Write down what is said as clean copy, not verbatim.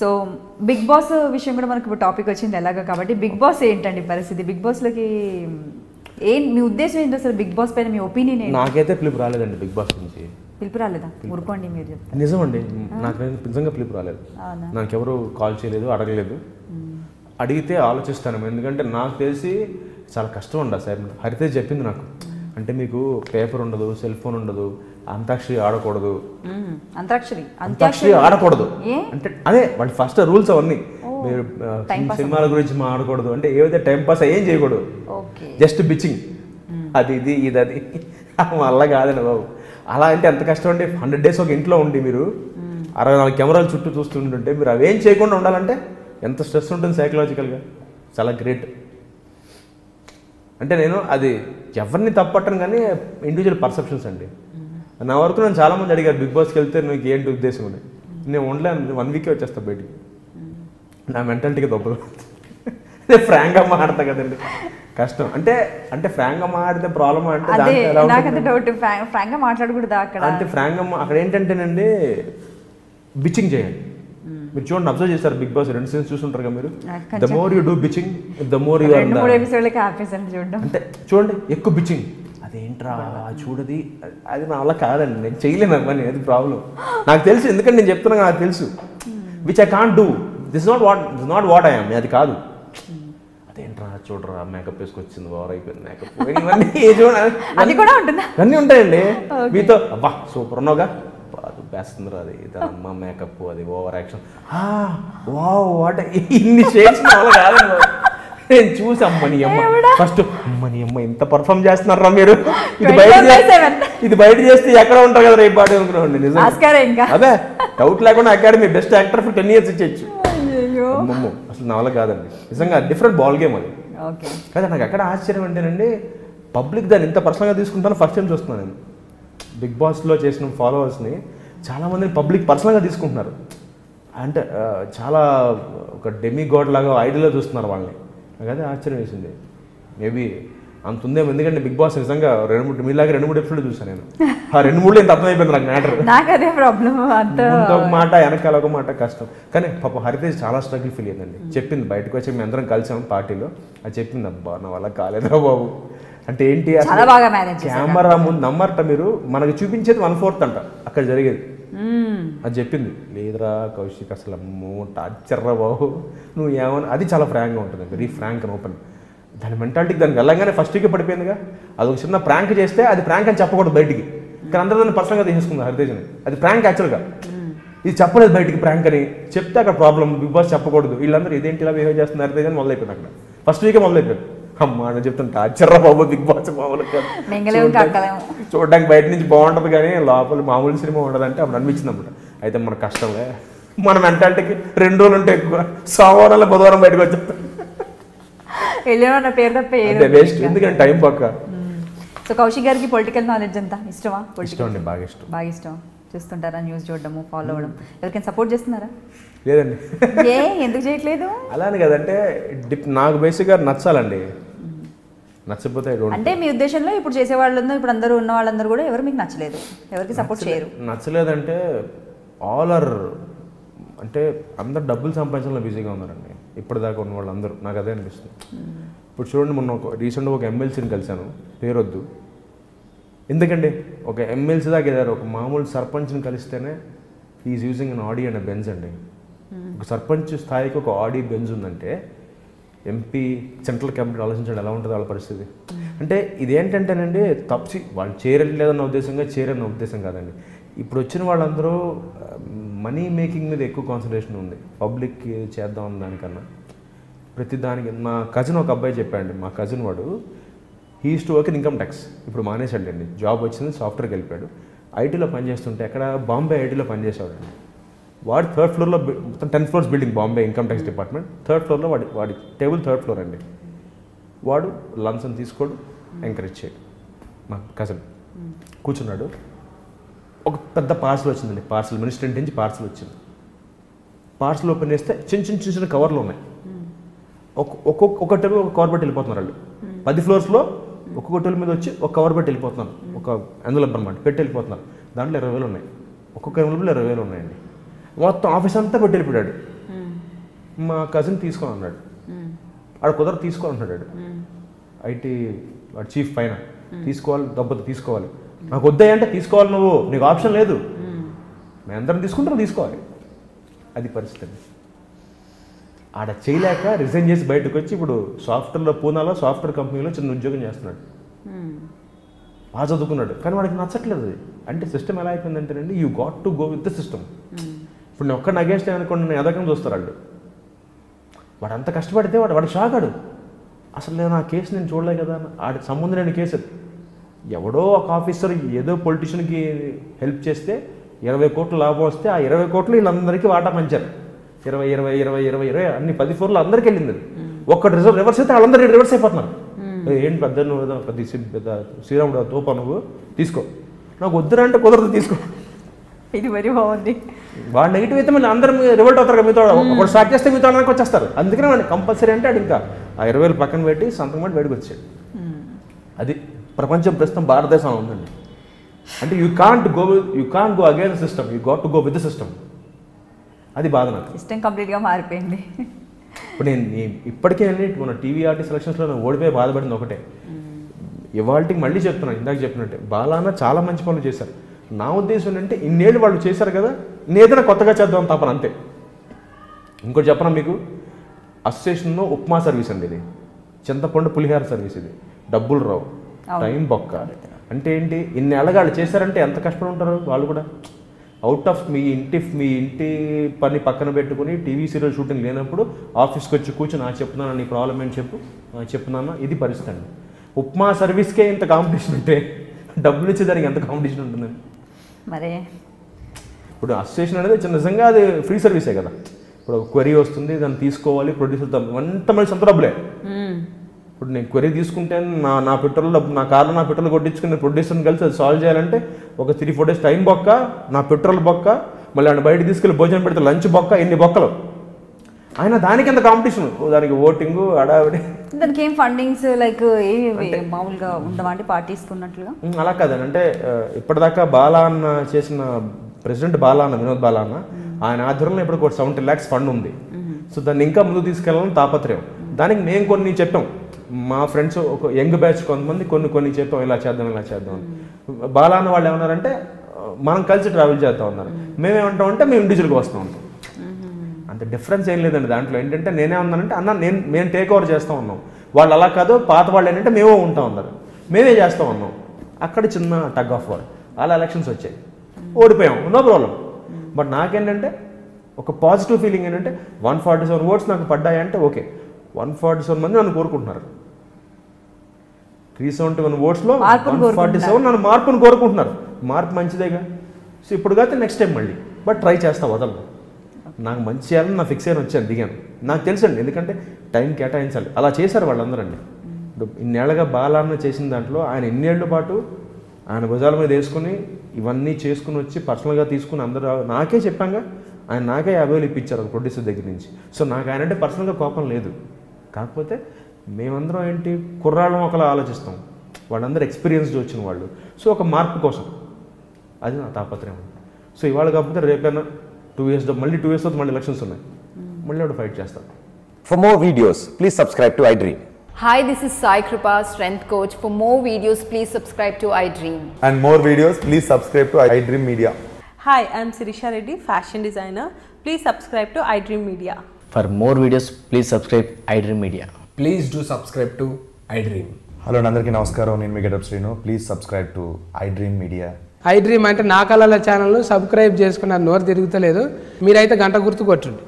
So big boss విషయం కూడా మనకు ఇప్పుడు టాపిక్ వచ్చింది ఎలాగో కాబట్టి బిగ్ బాస్ ఏంటండి పరిస్థితి? బిగ్ బాస్లోకి మీ ఉద్దేశం ఏంటి అసలు? బిగ్ బాస్ పైన మీ ఒపీనియన్ ఏంటి? నాకైతే పిలుపు రాలేదండి బిగ్ బాస్ నుంచి. పిలుపు రాలేదా? ఊరుకోండి మీరు చెప్తారు. నిజమండి, నాకు నిజంగా పిలుపు రాలేదు. నాకెవరు కాల్ చేయలేదు, అడగలేదు. అడిగితే ఆలోచిస్తాను, ఎందుకంటే నాకు తెలిసి చాలా కష్టం ఉండాలి సార్. హరితేజ్ చెప్పింది నాకు, అంటే మీకు పేపర్ ఉండదు, సెల్ ఫోన్ ఉండదు, అంతాక్షరి ఆడకూడదు. అంతాక్షరి ఆడకూడదు అంటే అదే వాళ్ళ ఫస్ట్ రూల్స్ అవన్నీ. మీరు సినిమాల గురించి మాట్లాడకూడదు, అంటే ఏదైతే టైం పాస్ ఏం చేయకూడదు, జస్ట్ బిచ్చింగ్ అది ఇది ఇది అది అలా కాదండి బాబు. అలా అంటే ఎంత కష్టం అండి. 100 days ఒక ఇంట్లో ఉండి మీరు 64 కెమెరాలు చుట్టూ చూస్తుంటుంటే మీరు అవేం చేయకుండా ఉండాలంటే ఎంత స్ట్రెస్ ఉంటుంది సైకలాజికల్గా. చాలా గ్రేట్. అంటే నేను అది ఎవరిని తప్పట్టను కానీ ఇండివిజువల్ పర్సెప్షన్స్ అండి. నా వరకు నేను చాలామంది అడిగారు బిగ్ బాస్కి వెళ్తే నీకు ఏంటి ఉద్దేశం అని. నేను ఉండలేను, 1 week వచ్చేస్తా బయటికి. నా మెంటాలిటీకి దొబ్బలు. నేను ఫ్రాంక్గా మాడతా కదండి, కష్టం. అంటే అంటే ఫ్రాంక్గా మాడితే ప్రాబ్లమ్ అంటే ఫ్రాంక్గా మాట్లాడకూడదు అక్కడ. అంటే ఫ్రాంక్గా అక్కడ ఏంటంటేనండి బిచ్చింగ్ చేయాలి. మీరు చూడండి, అబ్జర్వ్ చేస్తారు బిగ్ బాస్ 2 seasons చూస్తుంటారు కదా మీరు. The more you do bitching the more you అంటే చూడండి ఎక్కువ బిచ్చింగ్. అదేంట్రా చూడది, అది నా వల్ల కాదండి, నేను చేయలేను అమ్మని, అది ప్రాబ్లం. నాకు తెలుసు, ఎందుకంటే నేను చెప్తున్నా నాకు తెలుసు. Which I can't do. This not what I am. అది కాదు. అదేంట్రా చూడరా మేకప్ వేసుకొచ్చింది, ఓవర్ అయిపోయింది మేకప్, అది కూడా ఉంటుంది, అన్నీ ఉంటాయండి. మీతో అబ్బా సూపర్ ఉన్నావుగా, వేస్తుంది అది ఇదమ్మా మేకప్, అది ఓవర్ యాక్షన్, వాట్ ఇన్ని షేడ్స్ వల్ల కాదండి. నేను చూసి అమ్మని అమ్మ ఫస్ట్ అమ్మని అమ్మ ఇంత పర్ఫామ్ చేస్తున్నారా మీరు, ఇది బయట చేస్తే ఎక్కడ ఉంటారు కదా రేపు పాటు అనుకున్నాండి. నిజంగా అదే డౌట్ లేకుండా academy best actor for 10 years ఇచ్చేయచ్చు. అమ్మమ్మ అసలు నా వల్ల కాదండి, నిజంగా డిఫరెంట్ బాల్ గేమ్ అది కదా. నాకు ఎక్కడ ఆశ్చర్యం అంటేనండి, పబ్లిక్ దాన్ని ఇంత పర్సనల్గా తీసుకుంటాను ఫస్ట్ టైం చూస్తున్నాను నేను. బిగ్ బాస్లో చేసిన ఫాలోవర్స్ని చాలామంది పబ్లిక్ పర్సనల్గా తీసుకుంటున్నారు. అంటే చాలా ఒక డెమి గాడ్ లాగా ఐడియల్గా చూస్తున్నారు వాళ్ళని. నాకు అదే ఆశ్చర్యం వేసింది. మేబీ అంత ఉందేమో, ఎందుకంటే బిగ్ బాస్ నిజంగా 2-3 మీలాగా 2-3 ఎపిసోడ్లు చూసాను నేను. ఆ 2-3 ఎంత అర్థమైపోయింది నాకు మ్యాటర్. నాకు అదే ప్రాబ్లం, ఒక మాట వెనకాల ఒక మాట కష్టం. కానీ పాప హరితేజ్ చాలా స్ట్రగుల్ ఫీల్ అయ్యిందండి. చెప్పింది బయటకు వచ్చి మేము అందరం కలిసాము పార్టీలో, అది చెప్పింది అబ్బా నా వల్ల కాలేదా బాబు. అంటే ఏంటి కెమెరా ముందు నమ్మరట మీరు, మనకు చూపించేది 1/4 అంట అక్కడ జరిగేది. అది చెప్పింది. లేదురా కౌశిక్ అసలు అమ్మో టార్చర్రా బాబు నువ్వు ఏమని. అది చాలా ఫ్రాంక్గా ఉంటుంది, వెరీ ఫ్రాంక్ అండ్ ఓపెన్. దాని మెంటాలిటీకి దానికి వెళ్ళంగానే ఫస్ట్ వీకే పడిపోయిందిగా. అది ఒక చిన్న ప్రాంక్ చేస్తే అది ప్రాంక్ అని చెప్పకూడదు బయటికి, కానీ అందరూ దాన్ని పర్సనల్గా తీసేసుకుంది హరితేజ్ని. అది ప్రాంక్ యాక్చువల్గా, ఇది చెప్పలేదు బయటికి ప్రాంక్ అని. చెప్తే అక్కడ ప్రాబ్లం, బిగ్ బాస్ చెప్పకూడదు. వీళ్ళందరూ ఇదేంటి ఇలా బిహేవ్ చేస్తున్నారు హరితేజ్ అని మొదలైపోయింది అక్కడ. ఫస్ట్ వీకే మొదలైపోయింది. అమ్మా అని చెప్తాను టార్చర్రా బాబు బిగ్ బాస్ మామూలు చూడడానికి బయట నుంచి బాగుంటుంది కానీ లోపల మామూలు సినిమా ఉండదు అంటే అప్పుడు అనిపించింది అన్నమాట. అయితే మన కష్టంలే, మన మెంటాలిటీకి 2 రోజులు ఉంటే ఎక్కువ, సోమవారం బుధవారం బయటకు వచ్చేస్తాం. వేస్ట్, ఎందుకంటే టైం పక్క. సో కౌశిక్ గారికి పొలిటికల్ నాలెడ్జ్ అంతా ఇష్టమా? ఇష్టం అండి, బాగా ఇష్టం. బాగా ఇష్టం. చూస్తుంటారా న్యూస్ చూడడము, ఫాలో అవ్వడం? ఎవరికైనా సపోర్ట్ చేస్తున్నారా? లేదండి. ఎందుకు చేయట్లేదు? అలానే కదంటే నాకు బేసిక్గా నచ్చాలండి, నచ్చకపోతే అంటే మీ ఉద్దేశంలో ఇప్పుడు చేసేవాళ్ళు ఇప్పుడు అందరూ ఉన్న వాళ్ళందరూ కూడా ఎవరు మీకు నచ్చలేదు, ఎవరికి సపోర్ట్ చేయరు? నచ్చలేదంటే ఆల్ ఆర్ అంటే అందరు డబ్బులు సంపాదించడంలో బిజీగా ఉన్నారండి ఇప్పటిదాకా ఉన్న వాళ్ళందరూ. నాకు అదే అనిపిస్తుంది. ఇప్పుడు చూడండి, మొన్న రీసెంట్గా ఒక ఎమ్మెల్సీని కలిశాను, పేరొద్దు ఎందుకండి. ఒక ఎమ్మెల్సీ దాకా ఏదారు ఒక మామూలు సర్పంచ్ని కలిస్తేనే is using an Audi and Benz అండి. ఒక సర్పంచ్ స్థాయికి ఒక ఆడీ బెంజ్ ఉందంటే ఎంపీ సెంట్రల్ క్యాబినెట్ ఆలోచించండి ఎలా ఉంటుంది వాళ్ళ పరిస్థితి. అంటే ఇదేంటంటేనండి తప్సి వాళ్ళు చేరలేదన్న ఉద్దేశంగా చేరన్న ఉద్దేశం కాదండి. ఇప్పుడు వచ్చిన వాళ్ళందరూ మనీ మేకింగ్ మీద ఎక్కువ కాన్సన్ట్రేషన్ ఉంది, పబ్లిక్కి చేద్దాం అన్న దానికన్నా. ప్రతి దానికి మా కజిన్ ఒక అబ్బాయి చెప్పాడండి, మా కజిన్ వాడు he use to work in income tax, ఇప్పుడు మానేసాడండి, జాబ్ వచ్చింది సాఫ్ట్వేర్కి వెళ్ళిపోయాడు. ఐటీలో పనిచేస్తుంటే ఎక్కడ బాంబే ఐటీలో పనిచేసేవాడండి. వాడు 3rd floor మొత్తం 10 floors building Bombay income tax department. 3rd floor వాడి టేబుల్ 3rd floor అండి. వాడు లంచం తీసుకోడు, ఎంకరేజ్ చేయడు. మా కజిన్ కూర్చున్నాడు, ఒక పెద్ద పార్సల్ వచ్చిందండి, పార్సల్ మినిస్టర్ నుంచి పార్సల్ వచ్చింది. పార్సల్ ఓపెన్ చేస్తే చిన్న చిన్న కవర్లు ఉన్నాయి. ఒక్కొక్క టేబుల్ ఒక కవర్ పెట్టి వెళ్ళిపోతున్నారు వాళ్ళు. 10 floors ఒక్కొక్క టేబుల్ మీద వచ్చి ఒక కవర్ పెట్టి వెళ్ళిపోతున్నారు, ఒక ఎన్వలప్ అనమాట పెట్టి వెళ్ళిపోతున్నారు. దాంట్లో 20,000 ఉన్నాయి, ఒక్కొక్క ఎన్వలప్లో 20,000 ఉన్నాయండి. మొత్తం ఆఫీస్ అంతా పెట్టి వెళ్ళిపోయాడు. మా కజిన్ తీసుకోని అన్నాడు, ఆడు కుదరదు తీసుకోని అన్నాడు. ఐటీ చీఫ్ పైన తీసుకోవాలి, దెబ్బతో తీసుకోవాలి. నాకు వద్దాయి అంటే తీసుకోవాలి, నువ్వు నీకు ఆప్షన్ లేదు, మేము అందరం తీసుకుంటాం తీసుకోవాలి. అది పరిస్థితి. ఆడ చేయలేక రిజైన్ చేసి బయటకు వచ్చి ఇప్పుడు సాఫ్ట్వేర్లో పూనాలో సాఫ్ట్వేర్ కంపెనీలో చిన్న ఉద్యోగం చేస్తున్నాడు. బాగా చదువుకున్నాడు కానీ వాడికి నచ్చట్లేదు. అంటే సిస్టమ్ ఎలా అయిపోయిందంటేనండి, you got to go with the system. ఇప్పుడు నేను ఒక్కడిని అగేన్స్ట్ అనుకోండి, నేను ఎదకం చూస్తారు వాళ్ళు. వాడు అంత కష్టపడితే వాడు షాకాడు. అసలు నేను ఆ కేసు నేను చూడలే కదా, ఆడికి సంబంధం లేని కేసు అది. ఎవడో ఒక ఆఫీసర్ ఏదో పొలిటీషియన్కి హెల్ప్ చేస్తే 20 కోట్లు లాభం వస్తే ఆ 20 కోట్లు వీళ్ళందరికీ వాటా పంచారు. 20 అన్ని 10 ఫ్లోర్లు అందరికీ వెళ్ళింది. ఒక్కటి రివర్స్ అయితే వాళ్ళందరూ రివర్స్ అయిపోతున్నారు. ఏంటి పెద్ద నువ్వు పెద్ద శ్రీరాముడు తోపా నువ్వు తీసుకో, నాకు వద్దురా అంటే కుదరదు తీసుకో. ఇది మరీ బాగుంది. వాడు నెగిటివ్ అయితే మళ్ళీ అందరూ రివల్ట్ అవుతారు కదా, మీతో ఒకటి స్టార్ట్ చేస్తే మీతో అందరికి వచ్చేస్తారు. అందుకనే వాడిని కంపల్సరీ అంటే ఆడు ఇంకా ఆ 20,000 పక్కన పెట్టి సంతకం పెట్టి బయటకు వచ్చాడు. అది ప్రపంచం ప్రస్తుతం భారతదేశంలో ఉందండి. అంటే you can't go again system, you got to go with the system. అది బాధ నాకు. సిస్టమ్ కంప్లీట్గా మారిపోయింది. ఇప్పుడు నేను ఇప్పటికే మన టీవీ ఆర్టీ సెలక్షన్స్లో నేను ఓడిపోయి బాధపడింది ఒకటే. ఇవాళకి మళ్ళీ చెప్తున్నాను, ఇందాక చెప్పినట్టే బాలాన్న చాలా మంచి పనులు చేశారు. నా ఉద్దేశం ఏంటంటే ఇన్నేళ్ళు వాళ్ళు చేశారు కదా, నేదైనా కొత్తగా చేద్దాం తప్పన అంతే. ఇంకోటి చెప్పనా మీకు, అసోసియేషన్లో ఉప్మా సర్వీస్ అండి ఇది, చింతపండు పులిహార సర్వీస్ ఇది. డబ్బులు రావు, టైం బొక్క. అంటే ఏంటి, ఇన్నేళ్ళగా వాళ్ళు చేశారంటే ఎంత కష్టపడి ఉంటారు వాళ్ళు కూడా. అవుట్ ఆఫ్ మీ ఇంటి పని పక్కన పెట్టుకుని టీవీ సీరియల్ షూటింగ్ లేనప్పుడు ఆఫీస్కి వచ్చి కూర్చొని చెప్తున్నాను నీ ప్రాబ్లం ఏంటి చెప్తున్నాను. ఇది పరిస్థితి అండి. ఉప్మా సర్వీస్కే ఇంత కాంపిటీషన్ ఉంటే డబ్బులు ఇచ్చేదానికి ఎంత కాంపిటీషన్ ఉంటుందండి. మరే ఇప్పుడు అసోసియేషన్ అనేది నిజంగా అది ఫ్రీ సర్వీసే కదా. ఇప్పుడు క్వరీ వస్తుంది, దాన్ని తీసుకోవాలి, ప్రొడ్యూసర్ అంత మళ్ళీ సొంత డబ్బులే. ఇప్పుడు నేను క్వరీ తీసుకుంటే నా పెట్రోల్ నా కార్లో నా పెట్రోల్ కొట్టించుకుని ప్రొడ్యూసర్ని కలిసి అది సాల్వ్ చేయాలంటే ఒక 3-4 డేస్ టైం బొక్క, నా పెట్రోల్ బొక్క, మళ్ళీ ఆయన బయట తీసుకెళ్ళి భోజనం పెడితే లంచ్ బొక్క, ఎన్ని బొక్కలు. ఆయన దానికి ఎంత కాంపిటీషన్, దానికి ఓటింగ్ అడావిడి. దానికి ఏం ఫండింగ్స్ లైక్ మామూలుగా ఉండవండి పార్టీస్కున్నట్లుగా? అలా కాదండి. అంటే ఇప్పటిదాకా బాలా అన్న చేసిన ప్రెసిడెంట్ వినోద్ బాలా అన్న, ఆయన ఆధ్వర్యంలో ఇప్పుడు 70 lakhs ఫండ్ ఉంది. సో దాన్ని ఇంకా ముందు తీసుకెళ్ళాలని తాపత్రయం. దానికి మేము కొన్ని చెప్పాం, మా ఫ్రెండ్స్ ఒక యంగ్ బ్యాచ్ కొంతమంది కొన్ని చెప్పాం, ఇలా చేద్దాం అని. బాలా అన్న వాళ్ళు ఏమన్నారంటే మనం కలిసి ట్రావెల్ చేద్దాం అన్నారు. మేమేమంటామంటే మేము ఇండివిజువల్గా వస్తాం అంటాం. అంత డిఫరెన్స్ ఏం లేదండి దాంట్లో. ఏంటంటే నేనే ఉన్నానంటే అన్న మేము టేక్ ఓవర్ చేస్తూ ఉన్నాం, వాళ్ళు అలా కాదు పాత వాళ్ళు ఏంటంటే మేమే ఉంటాం అన్నారు, మేమే చేస్తూ ఉన్నాం. అక్కడ చిన్న టగ్ ఆఫ్ వార్, అలా ఎలక్షన్స్ వచ్చాయి, ఓడిపోయాం, నో ప్రాబ్లం. బట్ నాకేంటంటే ఒక పాజిటివ్ ఫీలింగ్ ఏంటంటే 147 votes నాకు పడ్డాయంటే ఓకే, 147 మంది నన్ను కోరుకుంటున్నారు. 371 votes-లో 147 నన్ను మార్పును కోరుకుంటున్నారు. మార్పు మంచిదేగా. సో ఇప్పుడు కాదు నెక్స్ట్ టైం మళ్ళీ, బట్ ట్రై చేస్తా, వదలను. నాకు మంచి చేయాలని నా ఫిక్స్ అయిన వచ్చాను, దిగాను. నాకు తెలుసండి, ఎందుకంటే టైం కేటాయించాలి. అలా చేశారు వాళ్ళందరూ అండి. ఇన్నేళ్ళగా బాలాన్న చేసిన దాంట్లో ఆయన ఇన్నేళ్ల పాటు ఆయన భుజాల మీద వేసుకుని ఇవన్నీ చేసుకుని వచ్చి పర్సనల్గా తీసుకుని అందరూ నాకే చెప్పాగా, ఆయన నాకే 50,000 ఇప్పించారు ప్రొడ్యూసర్ దగ్గర నుంచి. సో నాకు ఆయన అంటే పర్సనల్గా కోపం లేదు. కాకపోతే మేమందరం ఏంటి కుర్రాళ్ళం ఒకలా ఆలోచిస్తాం, వాళ్ళందరూ ఎక్స్పీరియన్స్డ్ వచ్చిన వాళ్ళు. సో ఒక మార్పు కోసం అది నా తాపత్రయం. సో ఇవాళ కాకపోతే రేపైనా 2 years మళ్ళీ 2 years మళ్ళీ ఎలక్షన్స్ ఉన్నాయి, మళ్ళీ వాడు ఫైట్ చేస్తాను. For more videos, please subscribe to iDream. Hi, this is Sai Kripa, strength coach. For more videos, please subscribe to iDream. And more videos, please subscribe to iDream Media. Hi, I am Sirisha Reddy, fashion designer. Please subscribe to iDream Media. For more videos, please subscribe iDream Media. Please do subscribe to iDream. Hello అందరికీ నమస్కారం, నేను మీ getup Srinu. Please subscribe to iDream Media. iDream అంటే నా కళల channel subscribe చేసుకున్న నోరు తిరుగుతలేదు, మీరైతే గంట గుర్తు కొట్టండి.